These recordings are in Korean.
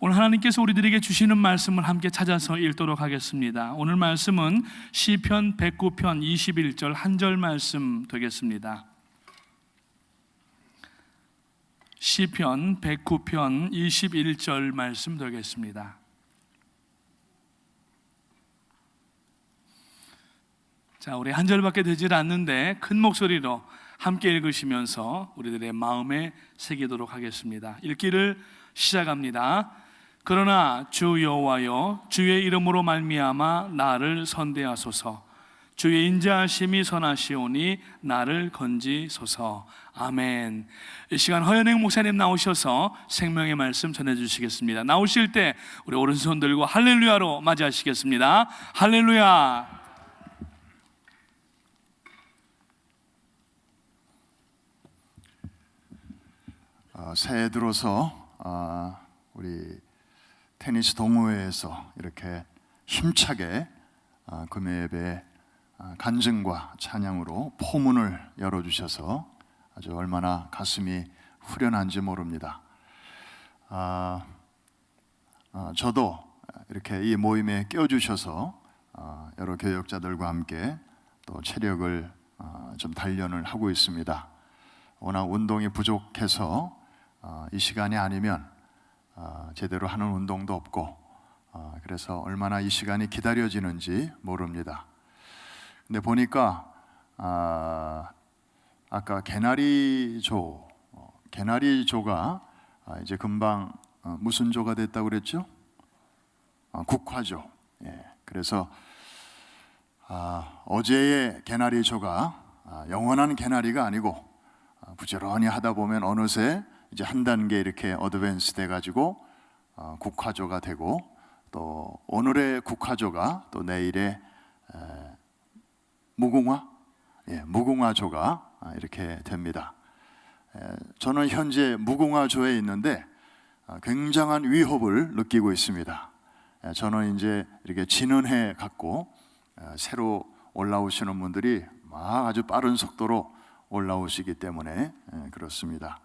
오늘 하나님께서 우리들에게 주시는 말씀을 함께 찾아서 읽도록 하겠습니다. 오늘 말씀은 시편 109편 21절 한 절 말씀 되겠습니다. 시편 109편 21절 말씀 되겠습니다. 자, 우리 한 절밖에 되질 않는데 큰 목소리로 함께 읽으시면서 우리들의 마음에 새기도록 하겠습니다. 읽기를 시작합니다. 그러나 주 여호와여, 주의 이름으로 말미암아 나를 선대하소서. 주의 인자하심이 선하시오니 나를 건지소서. 아멘. 이 시간 허연행 목사님 나오셔서 생명의 말씀 전해주시겠습니다. 나오실 때 우리 오른손 들고 할렐루야로 맞이하시겠습니다. 할렐루야. 새해 들어서 우리 테니스 동호회에서 이렇게 힘차게 금요 예배 간증과 찬양으로 포문을 열어주셔서 아주 얼마나 가슴이 후련한지 모릅니다. 저도 이렇게 이 모임에 껴주셔서 여러 교역자들과 함께 또 체력을 좀 단련을 하고 있습니다. 워낙 운동이 부족해서 이 시간이 아니면 제대로 하는 운동도 없고 그래서 얼마나 이 시간이 기다려지는지 모릅니다. 근데 보니까 아까 개나리조가 이제 금방 무슨 조가 됐다고 그랬죠? 국화조. 예, 그래서 어제의 개나리조가 영원한 개나리가 아니고 부지런히 하다 보면 어느새 이제 한 단계 이렇게 어드밴스 돼가지고 국화조가 되고 또 오늘의 국화조가 또 내일의 무궁화조가 이렇게 됩니다. 저는 현재 무궁화조에 있는데 굉장한 위협을 느끼고 있습니다. 저는 이제 이렇게 지는 해 같고 새로 올라오시는 분들이 막 아주 빠른 속도로 올라오시기 때문에 그렇습니다.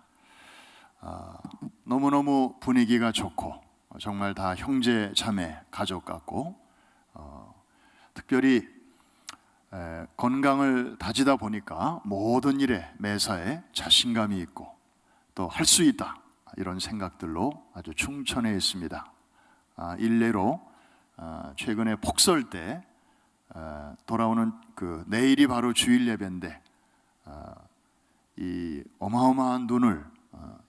너무너무 분위기가 좋고 정말 다 형제 자매 가족 같고 특별히 건강을 다지다 보니까 모든 일에 매사에 자신감이 있고 또 할 수 있다 이런 생각들로 아주 충천해 있습니다. 일례로 최근에 폭설 때 돌아오는 내일이 바로 주일 예배인데 이 어마어마한 눈을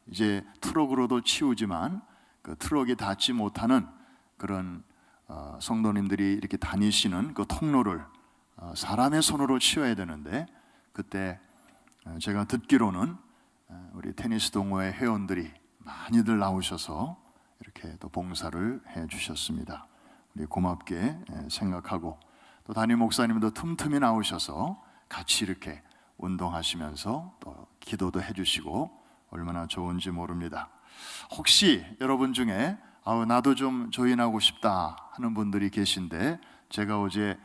이제 트럭으로도 치우지만 그 트럭이 닿지 못하는 그런 성도님들이 이렇게 다니시는 그 통로를 사람의 손으로 치워야 되는데 그때 제가 듣기로는 우리 테니스 동호회 회원들이 많이들 나오셔서 이렇게 또 봉사를 해 주셨습니다. 우리 고맙게 생각하고 또 담임 목사님도 틈틈이 나오셔서 같이 이렇게 운동하시면서 또 기도도 해주시고 얼마나 좋은지 모릅니다. 혹시 여러분 중에 나도 좀 조인하고 싶다 하는 분들이 계신데 제가 어제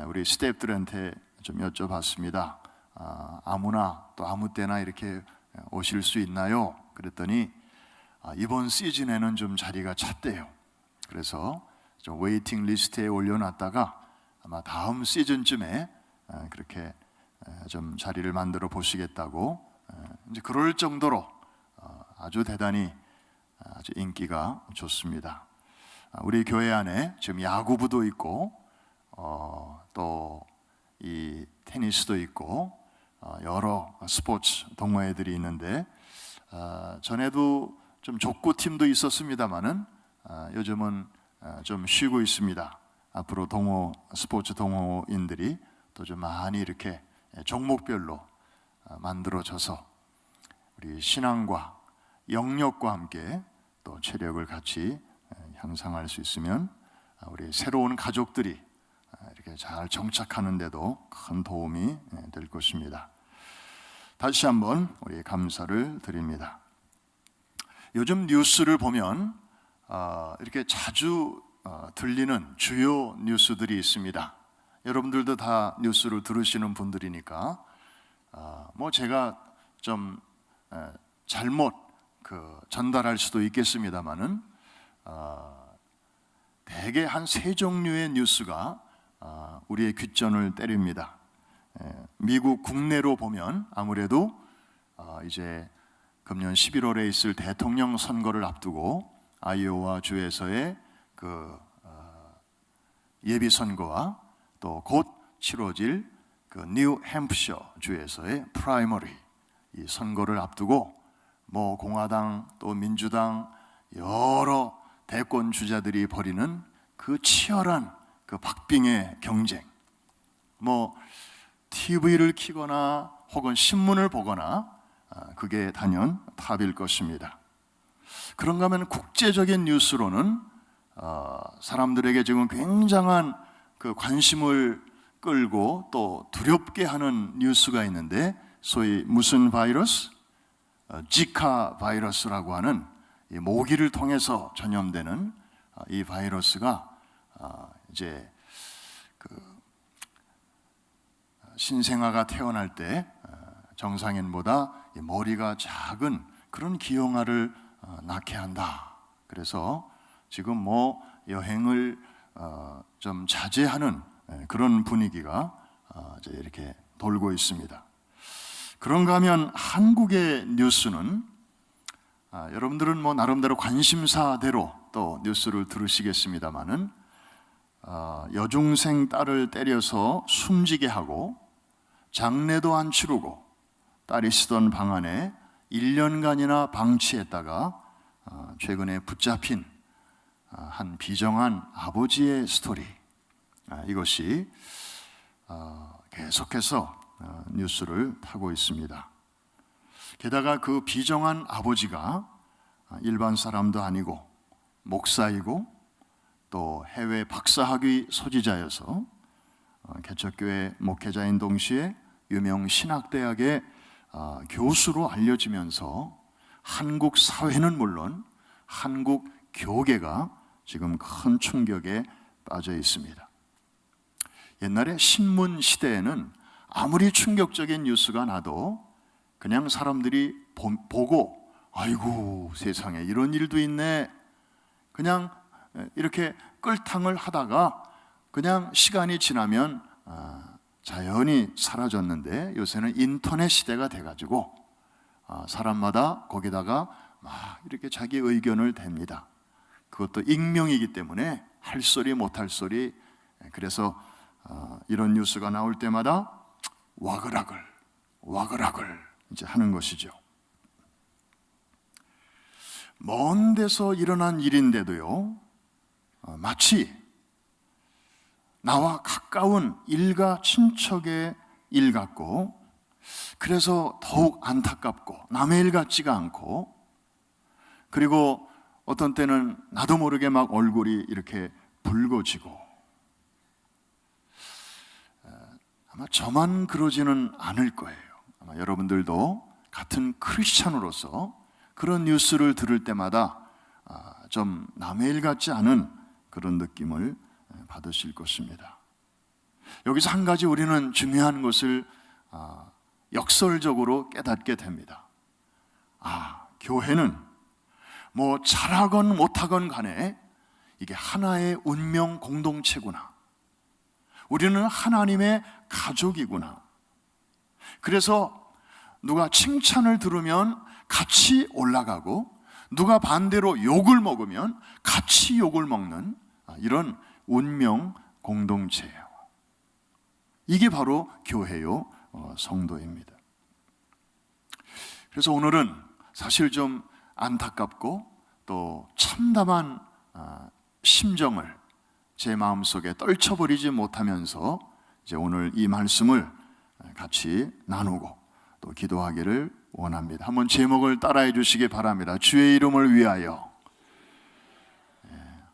우리 스태프들한테 좀 여쭤봤습니다. 아무나 또 아무 때나 이렇게 오실 수 있나요? 그랬더니 이번 시즌에는 좀 자리가 찼대요. 그래서 좀 웨이팅 리스트에 올려놨다가 아마 다음 시즌쯤에 그렇게 좀 자리를 만들어 보시겠다고 이제 그럴 정도로 아주 대단히 아주 인기가 좋습니다. 우리 교회 안에 지금 야구부도 있고 또 이 테니스도 있고 여러 스포츠 동호회들이 있는데 전에도 좀 족구팀도 있었습니다만은 요즘은 좀 쉬고 있습니다. 앞으로 스포츠 동호인들이 또 좀 많이 이렇게 종목별로 만들어져서 우리 신앙과 영역과 함께 또 체력을 같이 향상할 수 있으면 우리 새로운 가족들이 이렇게 잘 정착하는 데도 큰 도움이 될 것입니다. 다시 한번 우리 감사를 드립니다. 요즘 뉴스를 보면 이렇게 자주 들리는 주요 뉴스들이 있습니다. 여러분들도 다 뉴스를 들으시는 분들이니까 뭐 제가 좀 잘못 전달할 수도 있겠습니다만은 대개 한 세 종류의 뉴스가 우리의 귓전을 때립니다. 미국 국내로 보면 아무래도 이제 금년 11월에 있을 대통령 선거를 앞두고 아이오와 주에서의 그 예비 선거와 또 곧 치러질 그 뉴햄프셔 주에서의 프라이머리, 이 선거를 앞두고 뭐 공화당 또 민주당 여러 대권 주자들이 벌이는 그 치열한 그 박빙의 경쟁, 뭐 TV를 켜거나 혹은 신문을 보거나 그게 단연 탑일 것입니다. 그런가 하면 국제적인 뉴스로는 사람들에게 지금 굉장한 그 관심을 끌고 또 두렵게 하는 뉴스가 있는데, 소위 무슨 바이러스? 지카 바이러스라고 하는 이 모기를 통해서 전염되는 이 바이러스가 이제 그 신생아가 태어날 때 정상인보다 머리가 작은 그런 기형아를 낳게 한다. 그래서 지금 뭐 여행을 좀 자제하는 그런 분위기가 이제 이렇게 돌고 있습니다. 그런가 하면 한국의 뉴스는 여러분들은 뭐 나름대로 관심사대로 또 뉴스를 들으시겠습니다마는 여중생 딸을 때려서 숨지게 하고 장례도 안 치르고 딸이 쓰던 방 안에 1년간이나 방치했다가 최근에 붙잡힌 한 비정한 아버지의 스토리, 이것이 계속해서 뉴스를 타고 있습니다. 게다가 그 비정한 아버지가 일반 사람도 아니고 목사이고 또 해외 박사학위 소지자여서 개척교회 목회자인 동시에 유명 신학대학의 교수로 알려지면서 한국 사회는 물론 한국 교계가 지금 큰 충격에 빠져 있습니다. 옛날에 신문 시대에는 아무리 충격적인 뉴스가 나도 그냥 사람들이 보고 아이고 세상에 이런 일도 있네, 그냥 이렇게 끌탕을 하다가 그냥 시간이 지나면 자연히 사라졌는데, 요새는 인터넷 시대가 돼가지고 사람마다 거기다가 막 이렇게 자기 의견을 댑니다. 그것도 익명이기 때문에 할 소리 못할 소리. 그래서 이런 뉴스가 나올 때마다 와글와글 이제 하는 것이죠. 먼 데서 일어난 일인데도요, 마치 나와 가까운 일가 친척의 일 같고, 그래서 더욱 안타깝고 남의 일 같지가 않고, 그리고 어떤 때는 나도 모르게 막 얼굴이 이렇게 붉어지고, 아마 저만 그러지는 않을 거예요. 아마 여러분들도 같은 크리스찬으로서 그런 뉴스를 들을 때마다 좀 남의 일 같지 않은 그런 느낌을 받으실 것입니다. 여기서 한 가지 우리는 중요한 것을 역설적으로 깨닫게 됩니다. 교회는 뭐 잘하건 못하건 간에 이게 하나의 운명 공동체구나. 우리는 하나님의 가족이구나. 그래서 누가 칭찬을 들으면 같이 올라가고, 누가 반대로 욕을 먹으면 같이 욕을 먹는 이런 운명 공동체예요. 이게 바로 교회요, 성도입니다. 그래서 오늘은 사실 좀 안타깝고 또 참담한 심정을 제 마음속에 떨쳐버리지 못하면서 이제 오늘 이 말씀을 같이 나누고 또 기도하기를 원합니다. 한번 제목을 따라해 주시기 바랍니다. 주의 이름을 위하여.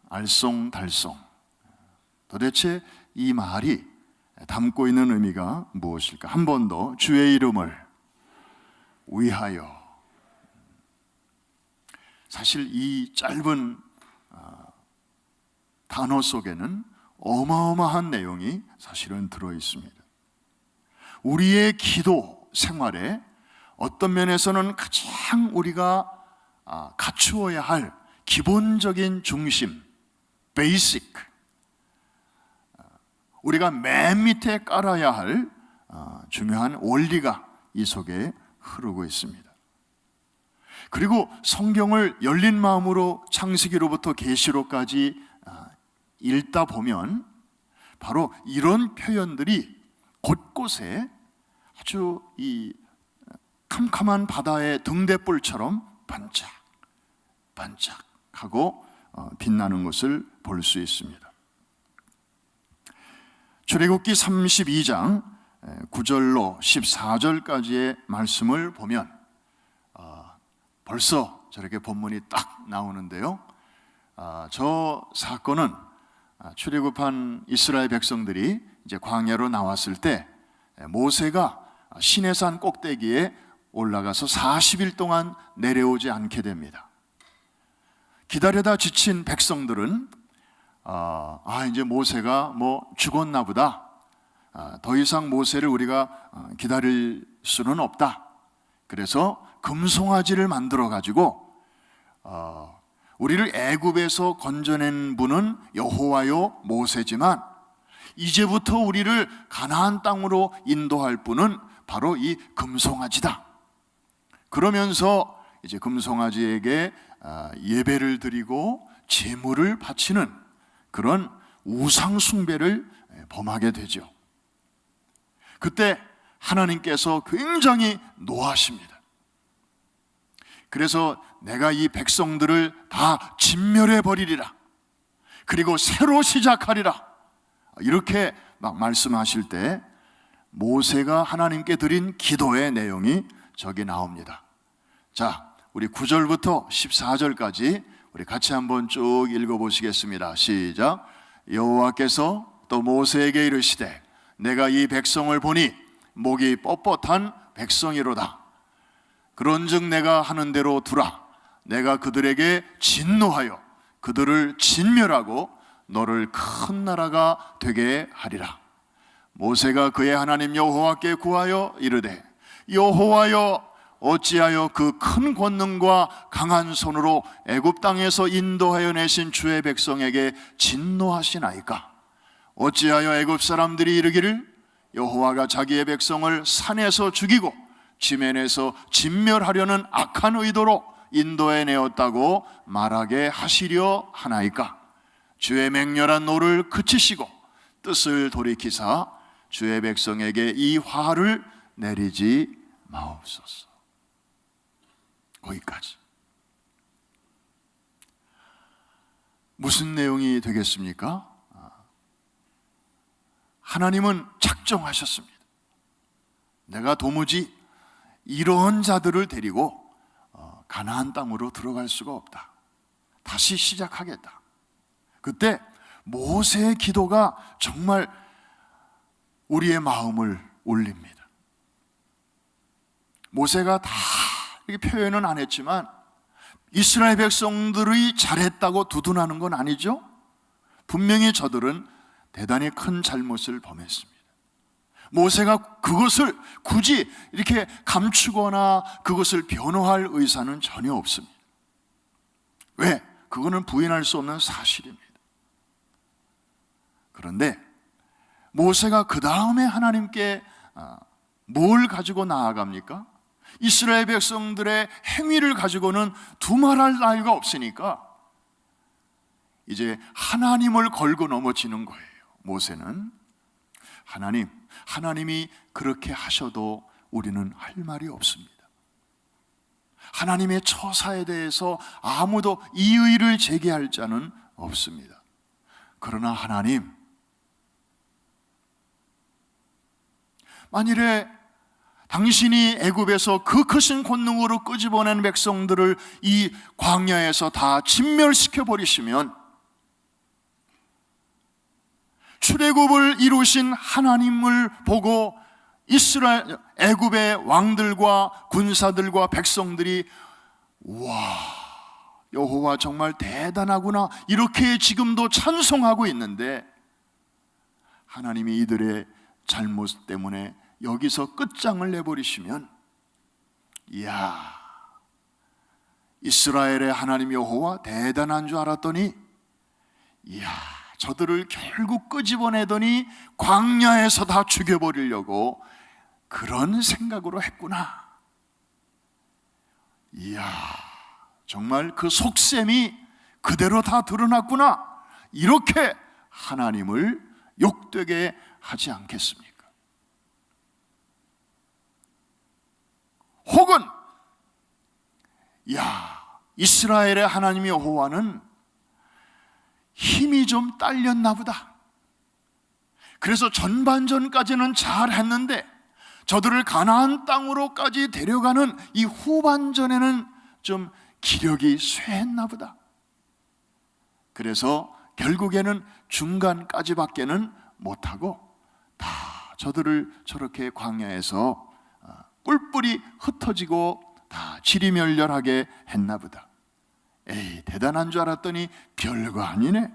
알쏭달쏭. 도대체 이 말이 담고 있는 의미가 무엇일까? 한 번 더, 주의 이름을 위하여. 사실 이 짧은 단어 속에는 어마어마한 내용이 사실은 들어 있습니다. 우리의 기도 생활에 어떤 면에서는 가장 우리가 갖추어야 할 기본적인 중심, 베이직, 우리가 맨 밑에 깔아야 할 중요한 원리가 이 속에 흐르고 있습니다. 그리고 성경을 열린 마음으로 창세기로부터 계시록까지 읽다 보면 바로 이런 표현들이 곳곳에 아주 이 캄캄한 바다의 등대불처럼 반짝반짝하고 빛나는 것을 볼 수 있습니다. 출애굽기 32장 9절로 14절까지의 말씀을 보면 벌써 저렇게 본문이 딱 나오는데요. 저 사건은 출애굽한 이스라엘 백성들이 이제 광야로 나왔을 때 모세가 시내산 꼭대기에 올라가서 40일 동안 내려오지 않게 됩니다. 기다려다 지친 백성들은 이제 모세가 죽었나 보다. 더 이상 모세를 우리가 기다릴 수는 없다. 그래서 금송아지를 만들어 가지고 우리를 애굽에서 건져낸 분은 여호와요 모세지만 이제부터 우리를 가나안 땅으로 인도할 분은 바로 이 금송아지다. 그러면서 이제 금송아지에게 예배를 드리고 제물을 바치는 그런 우상 숭배를 범하게 되죠. 그때 하나님께서 굉장히 노하십니다. 그래서 내가 이 백성들을 다 진멸해 버리리라. 그리고 새로 시작하리라. 이렇게 막 말씀하실 때 모세가 하나님께 드린 기도의 내용이 저기 나옵니다. 자, 우리 9절부터 14절까지 우리 같이 한번 쭉 읽어보시겠습니다. 시작. 여호와께서 또 모세에게 이르시되 내가 이 백성을 보니 목이 뻣뻣한 백성이로다. 그런즉 내가 하는 대로 두라. 내가 그들에게 진노하여 그들을 진멸하고 너를 큰 나라가 되게 하리라. 모세가 그의 하나님 여호와께 구하여 이르되 여호와여 어찌하여 그 큰 권능과 강한 손으로 애굽 땅에서 인도하여 내신 주의 백성에게 진노하시나이까? 어찌하여 애굽 사람들이 이르기를 여호와가 자기의 백성을 산에서 죽이고 지면에서 진멸하려는 악한 의도로 인도해 내었다고 말하게 하시려 하나이까? 주의 맹렬한 노를 그치시고 뜻을 돌이키사 주의 백성에게 이 화를 내리지 마옵소서. 거기까지. 무슨 내용이 되겠습니까? 하나님은 작정하셨습니다. 내가 도무지 이런 자들을 데리고 가나안 땅으로 들어갈 수가 없다. 다시 시작하겠다. 그때 모세의 기도가 정말 우리의 마음을 울립니다. 모세가 다 이렇게 표현은 안 했지만 이스라엘 백성들이 잘했다고 두둔하는 건 아니죠. 분명히 저들은 대단히 큰 잘못을 범했습니다. 모세가 그것을 굳이 이렇게 감추거나 그것을 변호할 의사는 전혀 없습니다. 왜? 그거는 부인할 수 없는 사실입니다. 그런데 모세가 그 다음에 하나님께 뭘 가지고 나아갑니까? 이스라엘 백성들의 행위를 가지고는 두말할 나위가 없으니까 이제 하나님을 걸고 넘어지는 거예요. 모세는 하나님이 그렇게 하셔도 우리는 할 말이 없습니다. 하나님의 처사에 대해서 아무도 이의를 제기할 자는 없습니다. 그러나 하나님, 만일에 당신이 애굽에서 그 크신 권능으로 끄집어낸 백성들을 이 광야에서 다 진멸시켜 버리시면 출애굽을 이루신 하나님을 보고 이스라엘 애굽의 왕들과 군사들과 백성들이 와, 여호와 정말 대단하구나 이렇게 지금도 찬송하고 있는데 하나님이 이들의 잘못 때문에 여기서 끝장을 내버리시면 이야, 이스라엘의 하나님 여호와 대단한 줄 알았더니 이야, 저들을 결국 끄집어내더니 광야에서 다 죽여버리려고 그런 생각으로 했구나. 이야, 정말 그 속셈이 그대로 다 드러났구나. 이렇게 하나님을 욕되게 하지 않겠습니까? 혹은 야, 이스라엘의 하나님 여호와는 힘이 좀 딸렸나 보다. 그래서 전반전까지는 잘했는데 저들을 가나안 땅으로까지 데려가는 이 후반전에는 좀 기력이 쇠했나 보다. 그래서 결국에는 중간까지밖에는 못하고 다 저들을 저렇게 광야에서 뿔뿔이 흩어지고 다 지리멸렬하게 했나 보다. 에이, 대단한 줄 알았더니 별거 아니네.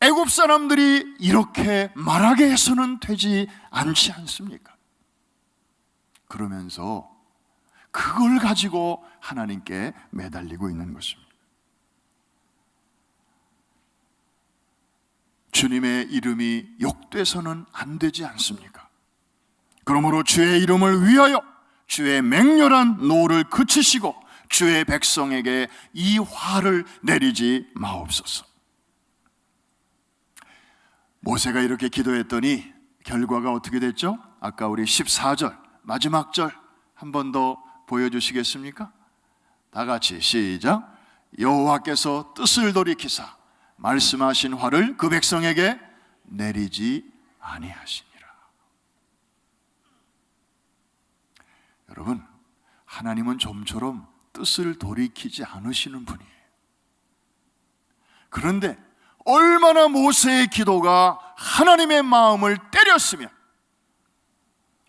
애굽 사람들이 이렇게 말하게 해서는 되지 않지 않습니까? 그러면서 그걸 가지고 하나님께 매달리고 있는 것입니다. 주님의 이름이 욕돼서는 안 되지 않습니까? 그러므로 주의 이름을 위하여 주의 맹렬한 노를 그치시고 주의 백성에게 이 화를 내리지 마옵소서. 모세가 이렇게 기도했더니 결과가 어떻게 됐죠? 아까 우리 14절 마지막 절 한 번 더 보여주시겠습니까? 다 같이 시작. 여호와께서 뜻을 돌이키사 말씀하신 화를 그 백성에게 내리지 아니하시니라. 여러분, 하나님은 좀처럼 뜻을 돌이키지 않으시는 분이에요. 그런데 얼마나 모세의 기도가 하나님의 마음을 때렸으면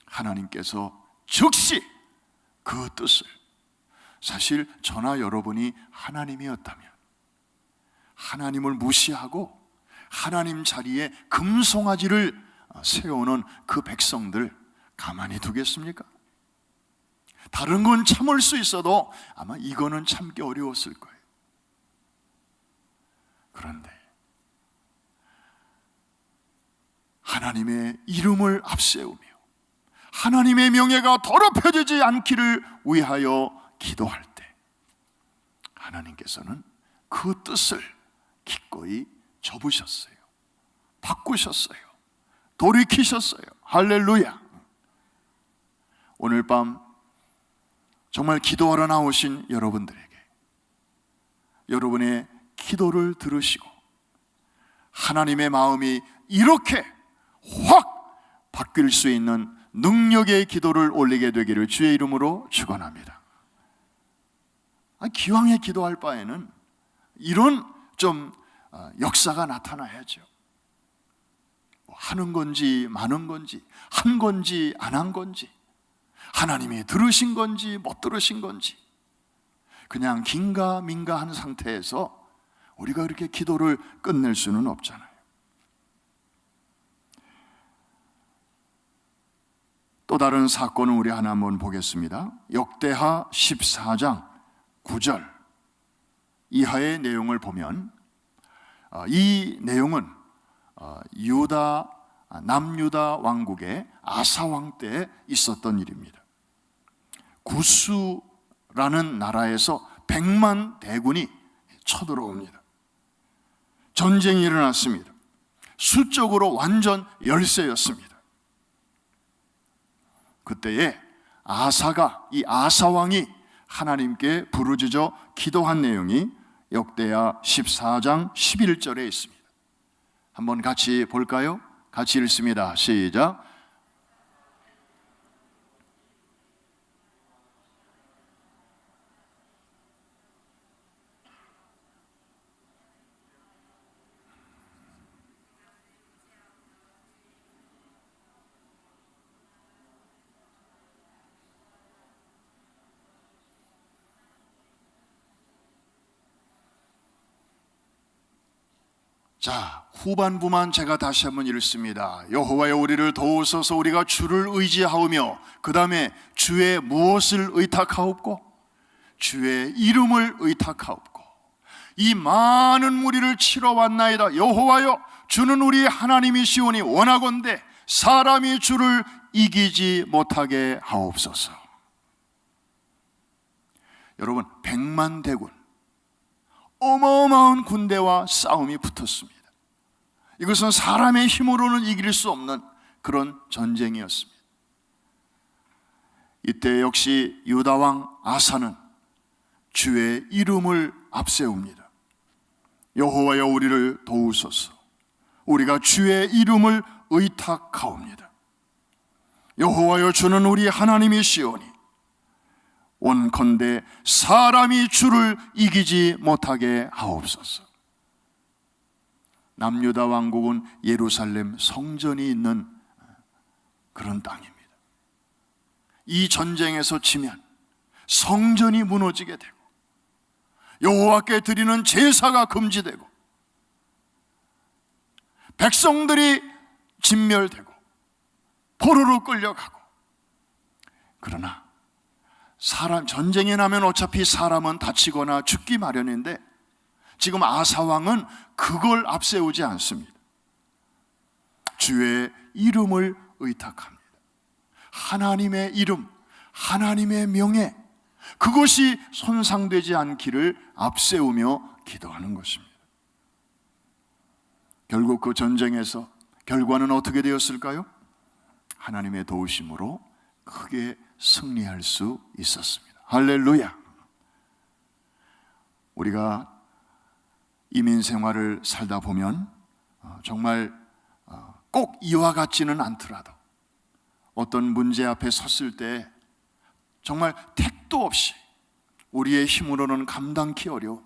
하나님께서 즉시 그 뜻을, 사실 저나 여러분이 하나님이었다면 하나님을 무시하고 하나님 자리에 금송아지를 세우는 그 백성들 가만히 두겠습니까? 다른 건 참을 수 있어도 아마 이거는 참기 어려웠을 거예요. 그런데 하나님의 이름을 앞세우며 하나님의 명예가 더럽혀지지 않기를 위하여 기도할 때 하나님께서는 그 뜻을 기꺼이 접으셨어요. 바꾸셨어요. 돌이키셨어요. 할렐루야. 오늘 밤 정말 기도하러 나오신 여러분들에게 여러분의 기도를 들으시고 하나님의 마음이 이렇게 확 바뀔 수 있는 능력의 기도를 올리게 되기를 주의 이름으로 축원합니다. 기왕에 기도할 바에는 이런 좀 역사가 나타나야죠. 하는 건지 마는 건지, 한 건지 안 한 건지, 하나님이 들으신 건지 못 들으신 건지, 그냥 긴가민가한 상태에서 우리가 그렇게 기도를 끝낼 수는 없잖아요. 또 다른 사건을 우리 하나 한번 보겠습니다. 역대하 14장 9절 이하의 내용을 보면 이 내용은 남유다 왕국의 아사 왕 때 있었던 일입니다. 구스라는 나라에서 100만 대군이 쳐들어옵니다. 전쟁이 일어났습니다. 수적으로 완전 열세였습니다. 그때에 이 아사 왕이 하나님께 부르짖어 기도한 내용이 역대하 14장 11절에 있습니다. 한번 같이 볼까요? 같이 읽습니다. 시작. 자, 후반부만 제가 다시 한번 읽습니다. 여호와여 우리를 도우소서. 우리가 주를 의지하오며 그 다음에 주의 무엇을 의탁하옵고 주의 이름을 의탁하옵고 이 많은 무리를 치러 왔나이다. 여호와여, 주는 우리 하나님이시오니 원하건대 사람이 주를 이기지 못하게 하옵소서. 여러분, 100만 대군, 어마어마한 군대와 싸움이 붙었습니다. 이것은 사람의 힘으로는 이길 수 없는 그런 전쟁이었습니다. 이때 역시 유다 왕 아사는 주의 이름을 앞세웁니다. 여호와여, 우리를 도우소서. 우리가 주의 이름을 의탁하옵니다. 여호와여, 주는 우리 하나님이시오니 원컨대 사람이 주를 이기지 못하게 하옵소서. 남유다 왕국은 예루살렘 성전이 있는 그런 땅입니다. 이 전쟁에서 지면 성전이 무너지게 되고 여호와께 드리는 제사가 금지되고 백성들이 진멸되고 포로로 끌려가고, 그러나 전쟁이 나면 어차피 사람은 다치거나 죽기 마련인데 지금 아사 왕은 그걸 앞세우지 않습니다. 주의 이름을 의탁합니다. 하나님의 이름, 하나님의 명예, 그것이 손상되지 않기를 앞세우며 기도하는 것입니다. 결국 그 전쟁에서 결과는 어떻게 되었을까요? 하나님의 도우심으로 크게 승리할 수 있었습니다. 할렐루야. 우리가 이민 생활을 살다 보면 정말 꼭 이와 같지는 않더라도 어떤 문제 앞에 섰을 때 정말 택도 없이 우리의 힘으로는 감당하기 어려운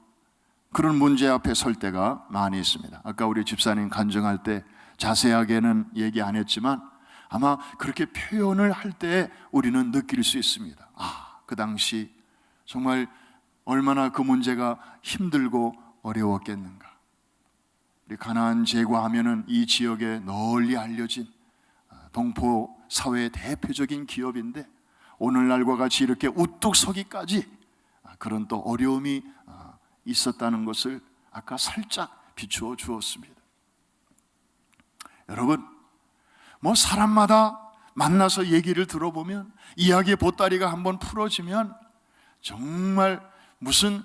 그런 문제 앞에 설 때가 많이 있습니다. 아까 우리 집사님 간증할 때 자세하게는 얘기 안 했지만 아마 그렇게 표현을 할 때 우리는 느낄 수 있습니다. 그 당시 정말 얼마나 그 문제가 힘들고 어려웠겠는가. 우리 가나안 제과하면은 이 지역에 널리 알려진 동포 사회의 대표적인 기업인데 오늘날과 같이 이렇게 우뚝 서기까지 그런 또 어려움이 있었다는 것을 아까 살짝 비추어 주었습니다. 여러분, 사람마다 만나서 얘기를 들어보면 이야기의 보따리가 한번 풀어지면 정말 무슨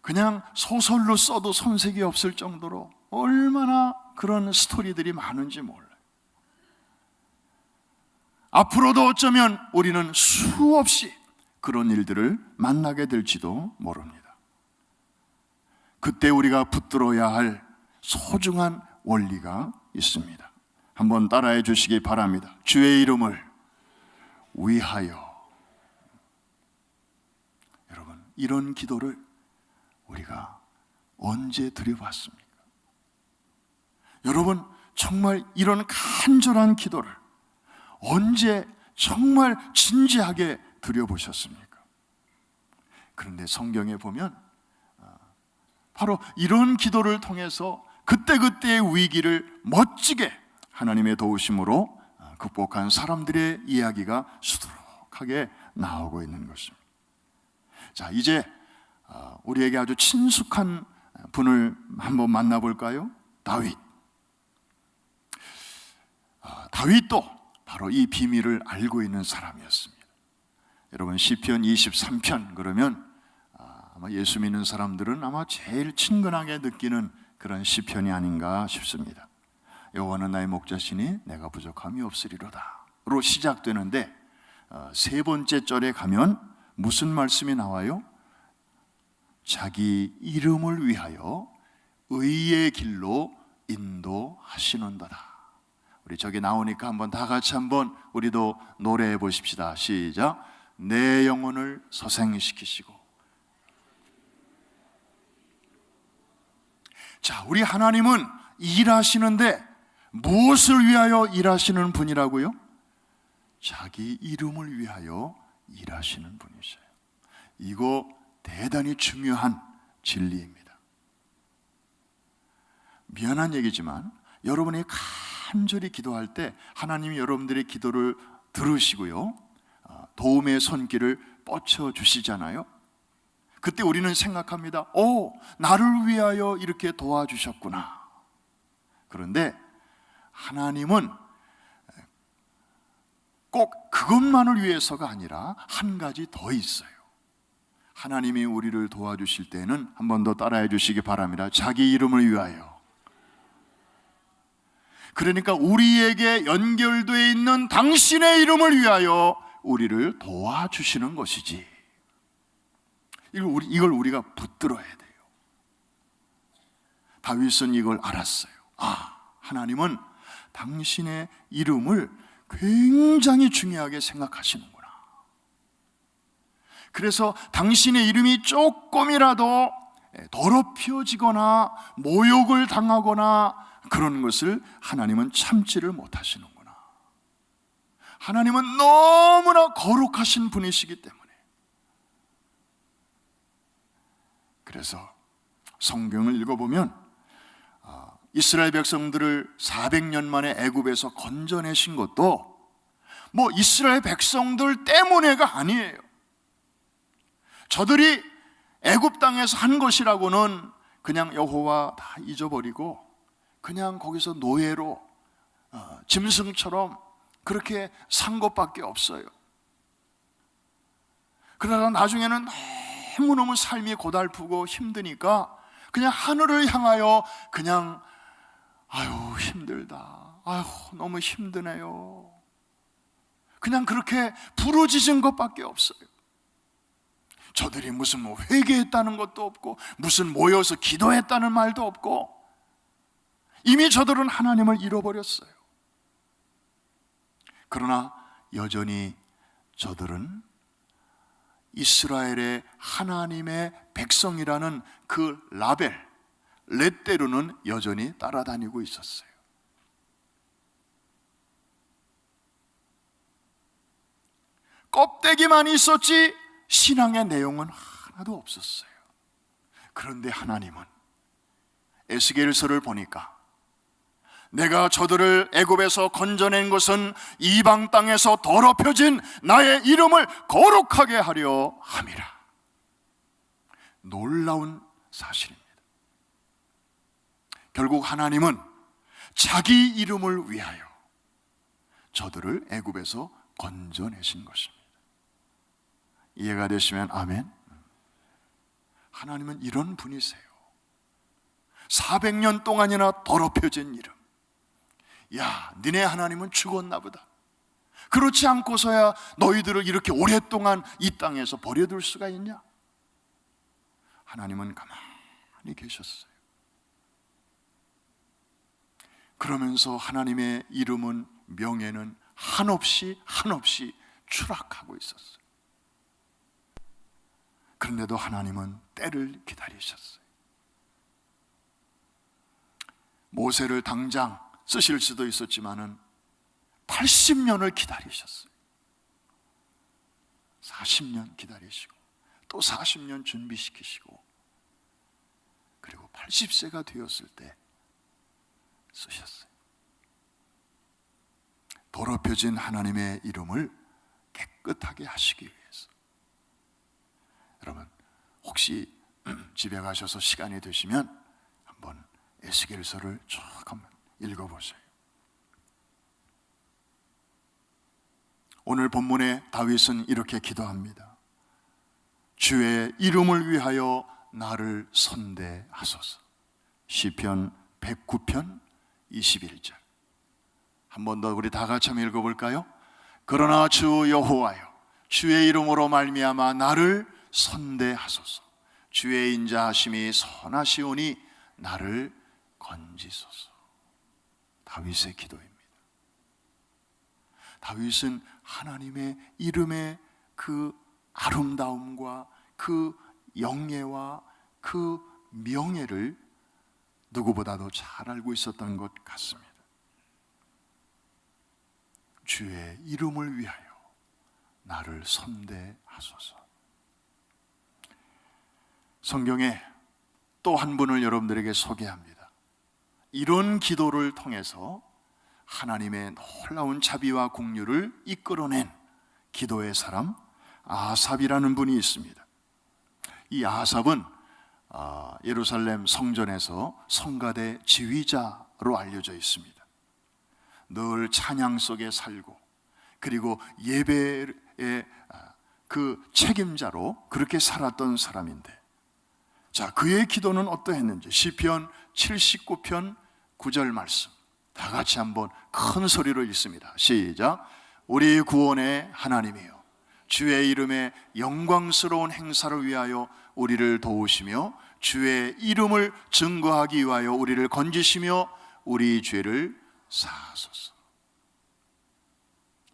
그냥 소설로 써도 손색이 없을 정도로 얼마나 그런 스토리들이 많은지 몰라요. 앞으로도 어쩌면 우리는 수없이 그런 일들을 만나게 될지도 모릅니다. 그때 우리가 붙들어야 할 소중한 원리가 있습니다. 한번 따라해 주시기 바랍니다. 주의 이름을 위하여. 여러분, 이런 기도를 우리가 언제 드려봤습니까? 여러분, 정말 이런 간절한 기도를 언제 정말 진지하게 드려보셨습니까? 그런데 성경에 보면 바로 이런 기도를 통해서 그때그때의 위기를 멋지게 하나님의 도우심으로 극복한 사람들의 이야기가 수두룩하게 나오고 있는 것입니다. 자, 이제 우리에게 아주 친숙한 분을 한번 만나볼까요? 다윗. 다윗도 바로 이 비밀을 알고 있는 사람이었습니다. 여러분, 시편 23편 그러면 아마 예수 믿는 사람들은 아마 제일 친근하게 느끼는 그런 시편이 아닌가 싶습니다. 여호와는 나의 목자시니 내가 부족함이 없으리로다로 시작되는데 세 번째 절에 가면 무슨 말씀이 나와요? 자기 이름을 위하여 의의 길로 인도하시는도다. 우리 저기 나오니까 한번 다 같이 한번 우리도 노래해 보십시다. 시작. 내 영혼을 소생시키시고. 자, 우리 하나님은 일하시는데 무엇을 위하여 일하시는 분이라고요? 자기 이름을 위하여 일하시는 분이세요. 이거 대단히 중요한 진리입니다. 미안한 얘기지만 여러분이 간절히 기도할 때 하나님이 여러분들의 기도를 들으시고요, 도움의 손길을 뻗쳐 주시잖아요. 그때 우리는 생각합니다. 나를 위하여 이렇게 도와주셨구나. 그런데 하나님은 꼭 그것만을 위해서가 아니라 한 가지 더 있어요. 하나님이 우리를 도와주실 때는 한 번 더 따라해 주시기 바랍니다. 자기 이름을 위하여. 그러니까 우리에게 연결되어 있는 당신의 이름을 위하여 우리를 도와주시는 것이지. 이걸 우리가 붙들어야 돼요. 다윗은 이걸 알았어요. 하나님은 당신의 이름을 굉장히 중요하게 생각하시는구나. 그래서 당신의 이름이 조금이라도 더럽혀지거나 모욕을 당하거나 그런 것을 하나님은 참지를 못하시는구나. 하나님은 너무나 거룩하신 분이시기 때문에. 그래서 성경을 읽어보면 이스라엘 백성들을 400년 만에 애굽에서 건져내신 것도 뭐 이스라엘 백성들 때문에가 아니에요. 저들이 애굽 땅에서 한 것이라고는 그냥 여호와 다 잊어버리고 그냥 거기서 노예로 짐승처럼 그렇게 산 것밖에 없어요. 그러다가 나중에는 너무너무 삶이 고달프고 힘드니까 그냥 하늘을 향하여 그냥 아유 힘들다, 아유 너무 힘드네요, 그냥 그렇게 부르짖은 것밖에 없어요. 저들이 무슨 회개했다는 것도 없고 무슨 모여서 기도했다는 말도 없고 이미 저들은 하나님을 잃어버렸어요. 그러나 여전히 저들은 이스라엘의 하나님의 백성이라는 그 라벨, 렛대로는 여전히 따라다니고 있었어요. 껍데기만 있었지 신앙의 내용은 하나도 없었어요. 그런데 하나님은 에스겔서를 보니까 내가 저들을 애굽에서 건져낸 것은 이방 땅에서 더럽혀진 나의 이름을 거룩하게 하려 함이라. 놀라운 사실입니다. 결국 하나님은 자기 이름을 위하여 저들을 애굽에서 건져내신 것입니다. 이해가 되시면 아멘. 하나님은 이런 분이세요. 400년 동안이나 더럽혀진 이름, 야, 니네 하나님은 죽었나 보다. 그렇지 않고서야 너희들을 이렇게 오랫동안 이 땅에서 버려둘 수가 있냐? 하나님은 가만히 계셨어요. 그러면서 하나님의 이름은, 명예는 한없이 추락하고 있었어요. 그런데도 하나님은 때를 기다리셨어요. 모세를 당장 쓰실 수도 있었지만은 80년을 기다리셨어요. 40년 기다리시고 또 40년 준비시키시고 그리고 80세가 되었을 때 쓰셨어요. 더럽혀진 하나님의 이름을 깨끗하게 하시기 위해서. 여러분 혹시 집에 가셔서 시간이 되시면 한번 에스겔서를 쭉 한번 읽어보세요. 오늘 본문에 다윗은 이렇게 기도합니다. 주의 이름을 위하여 나를 선대하소서. 시편 109편 21절. 한 번 더 우리 다 같이 한번 읽어볼까요? 그러나 주 여호와여, 주의 이름으로 말미암아 나를 선대하소서. 주의 인자하심이 선하시오니 나를 건지소서. 다윗의 기도입니다. 다윗은 하나님의 이름의 그 아름다움과 그 영예와 그 명예를 누구보다도 잘 알고 있었던 것 같습니다. 주의 이름을 위하여 나를 선대하소서. 성경에 또 한 분을 여러분들에게 소개합니다. 이런 기도를 통해서 하나님의 놀라운 자비와 긍휼을 이끌어낸 기도의 사람 아삽이라는 분이 있습니다. 이 아삽은 예루살렘 성전에서 성가대 지휘자로 알려져 있습니다. 늘 찬양 속에 살고, 그리고 예배의 그 책임자로 그렇게 살았던 사람인데, 자, 그의 기도는 어떠했는지 시편 79편 9절 말씀 다 같이 한번 큰 소리로 읽습니다. 시작. 우리 구원의 하나님이여, 주의 이름의 영광스러운 행사를 위하여 우리를 도우시며 주의 이름을 증거하기 위하여 우리를 건지시며 우리 죄를 사하소서.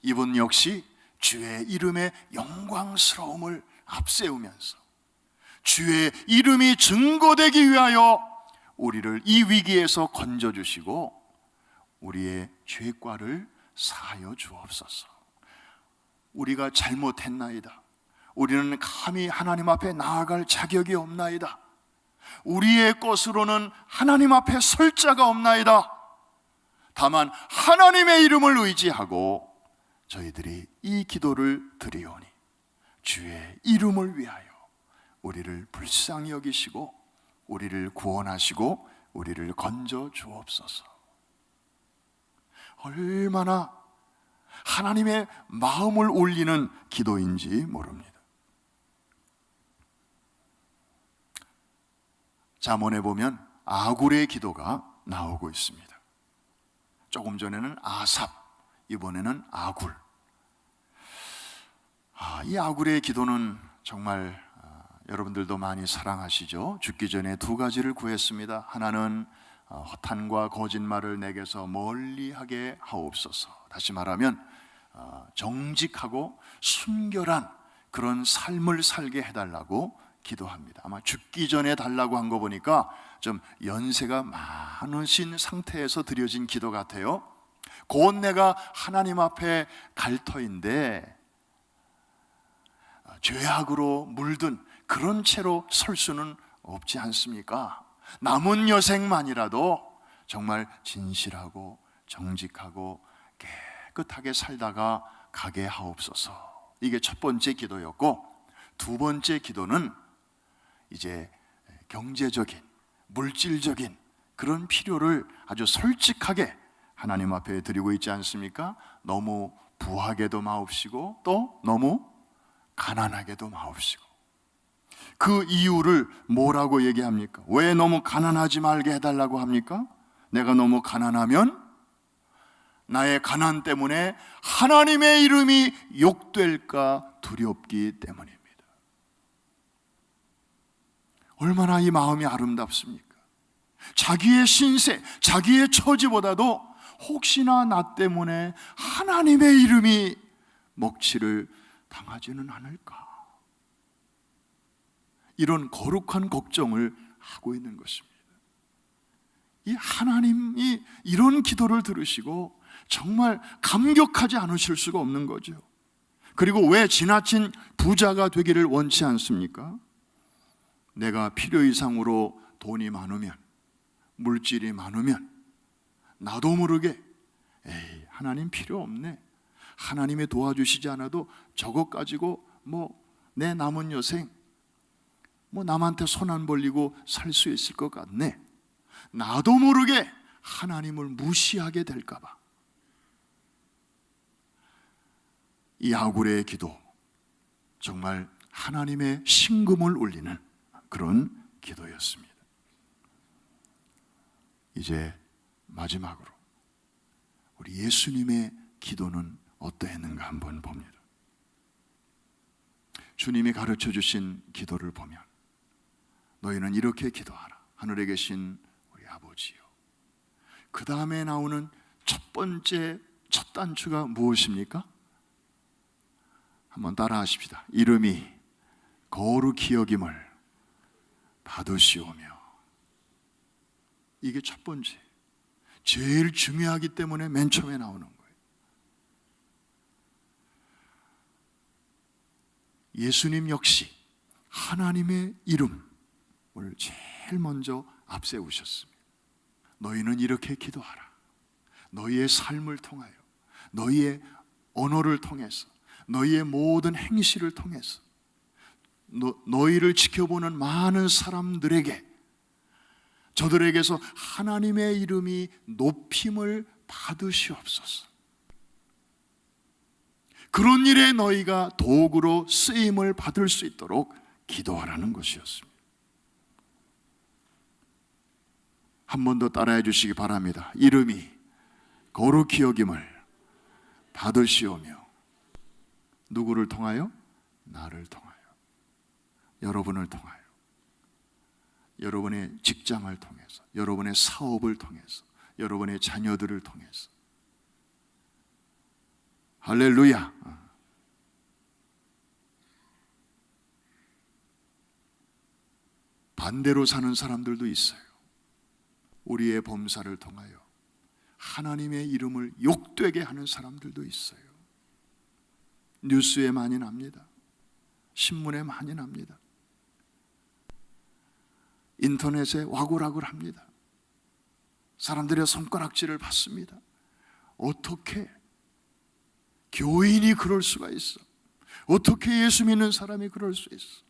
이분 역시 주의 이름의 영광스러움을 앞세우면서 주의 이름이 증거되기 위하여 우리를 이 위기에서 건져주시고 우리의 죄과를 사하여 주옵소서. 우리가 잘못했나이다. 우리는 감히 하나님 앞에 나아갈 자격이 없나이다. 우리의 것으로는 하나님 앞에 설 자가 없나이다. 다만 하나님의 이름을 의지하고 저희들이 이 기도를 드리오니 주의 이름을 위하여 우리를 불쌍히 여기시고 우리를 구원하시고 우리를 건져 주옵소서. 얼마나 하나님의 마음을 올리는 기도인지 모릅니다. 잠언에 보면 아굴의 기도가 나오고 있습니다. 조금 전에는 아삽, 이번에는 아굴. 이 아굴의 기도는 정말 여러분들도 많이 사랑하시죠. 죽기 전에 두 가지를 구했습니다. 하나는 허탄과 거짓말을 내게서 멀리하게 하옵소서. 다시 말하면 정직하고 순결한 그런 삶을 살게 해달라고 기도합니다. 아마 죽기 전에 달라고 한 거 보니까 좀 연세가 많으신 상태에서 드려진 기도 같아요. 곧 내가 하나님 앞에 갈 터인데 죄악으로 물든 그런 채로 설 수는 없지 않습니까? 남은 여생만이라도 정말 진실하고 정직하고 깨끗하게 살다가 가게 하옵소서. 이게 첫 번째 기도였고, 두 번째 기도는 이제 경제적인, 물질적인 그런 필요를 아주 솔직하게 하나님 앞에 드리고 있지 않습니까? 너무 부하게도 마옵시고 또 너무 가난하게도 마옵시고. 그 이유를 뭐라고 얘기합니까? 왜 너무 가난하지 말게 해달라고 합니까? 내가 너무 가난하면 나의 가난 때문에 하나님의 이름이 욕될까 두렵기 때문입니다. 얼마나 이 마음이 아름답습니까? 자기의 신세, 자기의 처지보다도 혹시나 나 때문에 하나님의 이름이 먹칠을 당하지는 않을까, 이런 거룩한 걱정을 하고 있는 것입니다. 이 하나님이 이런 기도를 들으시고 정말 감격하지 않으실 수가 없는 거죠. 그리고 왜 지나친 부자가 되기를 원치 않습니까? 내가 필요 이상으로 돈이 많으면, 물질이 많으면 나도 모르게 에이, 하나님 필요 없네, 하나님이 도와주시지 않아도 저것 가지고 내 남은 여생 남한테 손 안 벌리고 살 수 있을 것 같네, 나도 모르게 하나님을 무시하게 될까 봐. 이 아굴의 기도, 정말 하나님의 신금을 울리는 그런 기도였습니다. 이제 마지막으로 우리 예수님의 기도는 어떠했는가 한번 봅니다. 주님이 가르쳐 주신 기도를 보면 너희는 이렇게 기도하라. 하늘에 계신 우리 아버지요. 그 다음에 나오는 첫 번째 첫 단추가 무엇입니까? 한번 따라 하십시다. 이름이 거룩히 여김을 받으시오며. 이게 첫 번째, 제일 중요하기 때문에 맨 처음에 나오는 거예요. 예수님 역시 하나님의 이름을 제일 먼저 앞세우셨습니다. 너희는 이렇게 기도하라. 너희의 삶을 통하여, 너희의 언어를 통해서, 너희의 모든 행실을 통해서 너희를 지켜보는 많은 사람들에게, 저들에게서 하나님의 이름이 높임을 받으시옵소서. 그런 일에 너희가 도구로 쓰임을 받을 수 있도록 기도하라는 것이었습니다. 한 번 더 따라해 주시기 바랍니다. 이름이 거룩히 여김을 받으시오며. 누구를 통하여? 나를 통하여, 여러분을 통하여, 여러분의 직장을 통해서, 여러분의 사업을 통해서, 여러분의 자녀들을 통해서. 할렐루야. 반대로 사는 사람들도 있어요. 우리의 범사를 통하여 하나님의 이름을 욕되게 하는 사람들도 있어요. 뉴스에 많이 납니다. 신문에 많이 납니다. 인터넷에 와글와글 합니다. 사람들의 손가락질을 받습니다. 어떻게 교인이 그럴 수가 있어? 어떻게 예수 믿는 사람이 그럴 수 있어?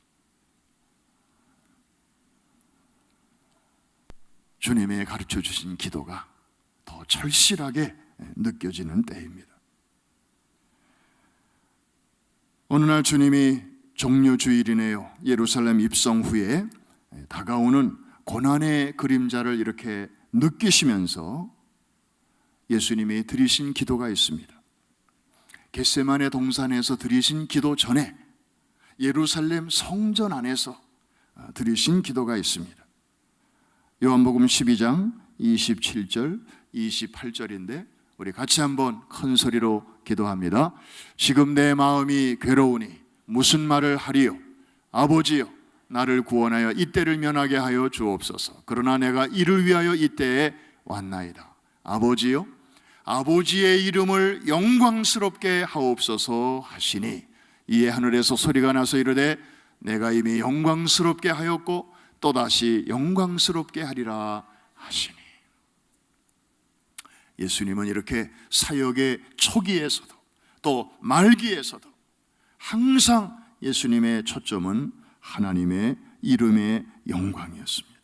주님이 가르쳐 주신 기도가 더 절실하게 느껴지는 때입니다. 어느 날 주님이 종려주일이네요. 예루살렘 입성 후에 다가오는 고난의 그림자를 이렇게 느끼시면서 예수님이 드리신 기도가 있습니다. 겟세마네 동산에서 드리신 기도 전에 예루살렘 성전 안에서 드리신 기도가 있습니다. 요한복음 12장 27절 28절인데 우리 같이 한번 큰 소리로 기도합니다. 지금 내 마음이 괴로우니 무슨 말을 하리요? 아버지여, 나를 구원하여 이때를 면하게 하여 주옵소서. 그러나 내가 이를 위하여 이때에 왔나이다. 아버지여, 아버지의 이름을 영광스럽게 하옵소서 하시니, 이에 하늘에서 소리가 나서 이르되 내가 이미 영광스럽게 하였고 또다시 영광스럽게 하리라 하시니. 예수님은 이렇게 사역의 초기에서도 또 말기에서도 항상 예수님의 초점은 하나님의 이름의 영광이었습니다.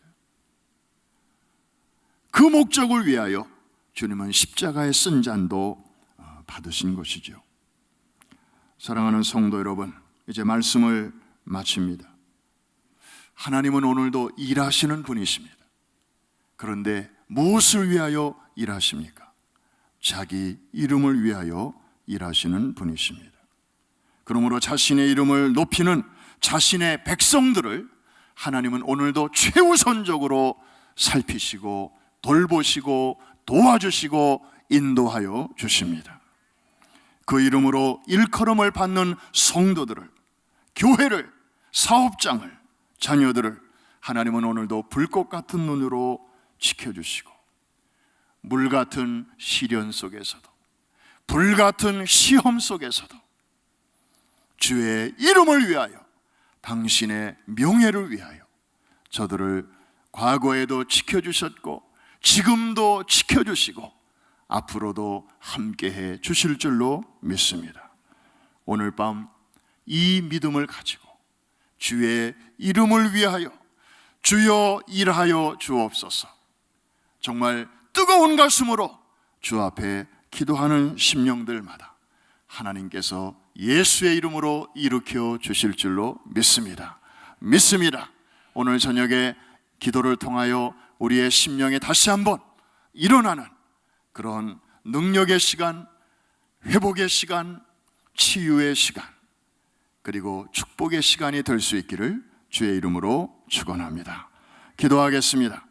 그 목적을 위하여 주님은 십자가의 쓴잔도 받으신 것이죠. 사랑하는 성도 여러분, 이제 말씀을 마칩니다. 하나님은 오늘도 일하시는 분이십니다. 그런데 무엇을 위하여 일하십니까? 자기 이름을 위하여 일하시는 분이십니다. 그러므로 자신의 이름을 높이는 자신의 백성들을 하나님은 오늘도 최우선적으로 살피시고 돌보시고 도와주시고 인도하여 주십니다. 그 이름으로 일컬음을 받는 성도들을, 교회를, 사업장을, 자녀들을 하나님은 오늘도 불꽃 같은 눈으로 지켜주시고 물 같은 시련 속에서도 불 같은 시험 속에서도 주의 이름을 위하여, 당신의 명예를 위하여 저들을 과거에도 지켜주셨고 지금도 지켜주시고 앞으로도 함께해 주실 줄로 믿습니다. 오늘 밤 이 믿음을 가지고 주의 이름을 위하여 주여 일하여 주옵소서, 정말 뜨거운 가슴으로 주 앞에 기도하는 심령들마다 하나님께서 예수의 이름으로 일으켜 주실 줄로 믿습니다. 오늘 저녁에 기도를 통하여 우리의 심령에 다시 한번 일어나는 그런 능력의 시간, 회복의 시간, 치유의 시간, 그리고 축복의 시간이 될 수 있기를 주의 이름으로 축원합니다. 기도하겠습니다.